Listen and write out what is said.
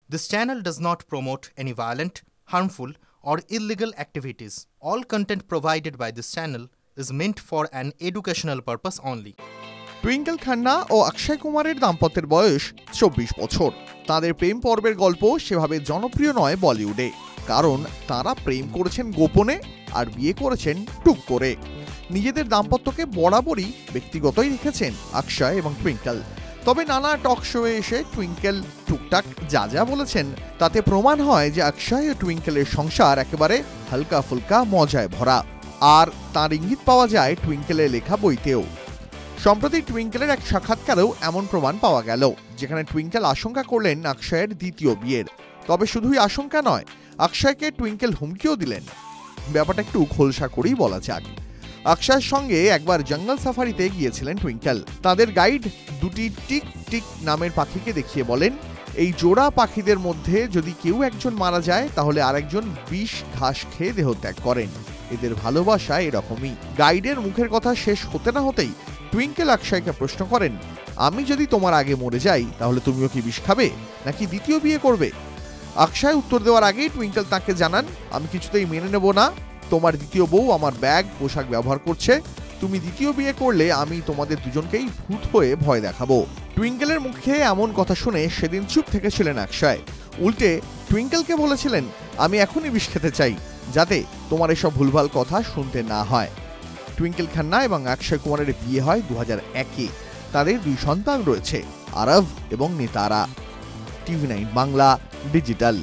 This channel does not promote any violent, harmful, or illegal activities. All content provided by this channel is meant for an educational purpose only. Twinkle Khanna ও অক্ষয় কুমারের দাম্পত্যের বয়স ২৪ বছর। তাদের প্রেম পর্বের গল্প সেভাবে জনপ্রিয় নয় বলিউডে, কারণ তারা প্রেম করেছেন গোপনে আর বিয়ে করেছেন টুক করে। নিজেদের দাম্পত্যকে বরাবরই ব্যক্তিগতই রেখেছেন অক্ষয় এবং টুইঙ্কেল। তবে নানা টক শোয়ে এসে টুইঙ্কেল টুকটাক যা যা বলেছেন তাতে প্রমাণ হয় যে অক্ষয় ও টুইঙ্কেলের সংসার একেবারে হালকা ফুলকা মজায় ভরা, আর তার ইঙ্গিত পাওয়া যায় টুইঙ্কেলের লেখা বইতেও। সম্প্রতি টুইঙ্কেলের এক সাক্ষাৎকারেও এমন প্রমাণ পাওয়া গেল, যেখানে টুইঙ্কেল আশঙ্কা করলেন অক্ষয়ের দ্বিতীয় বিয়ের। তবে শুধুই আশঙ্কা নয়, অক্ষয়কে টুইঙ্কেল হুমকিও দিলেন। ব্যাপারটা একটু খোলসা করেই বলা যাক। অক্ষয়ের সঙ্গে একবার জঙ্গল সাফারিতে গিয়েছিলেন টুইঙ্কেল। তাদের গাইড দুটি টিক টিক নামের পাখিকে দেখিয়ে বলেন, এই জোড়া পাখিদের মধ্যে যদি কেউ একজন মারা যায় তাহলে আরেকজন বিষ ঘাস খেয়ে দেহত্যাগ করেন। এদের ভালোবাসা এরকমই। গাইডের মুখের কথা শেষ হতে না হতেই টুইঙ্কেল অক্ষয়কে প্রশ্ন করেন, আমি যদি তোমার আগে মরে যাই তাহলে তুমিও কি বিষ খাবে নাকি দ্বিতীয় বিয়ে করবে? অক্ষয় উত্তর দেওয়ার আগেই টুইঙ্কেল তাকে জানান, আমি কিছুতেই মেনে নেব না। তোমার দ্বিতীয় বউ আমার ব্যাগ পোশাক ব্যবহার করছে। তুমি দ্বিতীয় বিয়ে করলে আমি তোমাদের দুজনকেই ভূত হয়ে ভয় দেখাবো। টুইঙ্কেলের মুখে এমন কথা শুনে সেদিন চুপ থেকেছিলেন অক্ষয়। উল্টে টুইঙ্কেলকে বলেছিলেন, আমি এখনই বিষ খেতে চাই, যাতে তোমার এসব ভুলভাল কথা শুনতে না হয়। টুইঙ্কেল খান্না এবং অক্ষয় কুমারের বিয়ে হয় 2001-এ। তাদের দুই সন্তান রয়েছে, আরব এবং নেতারা। টিভি9 বাংলা ডিজিটাল।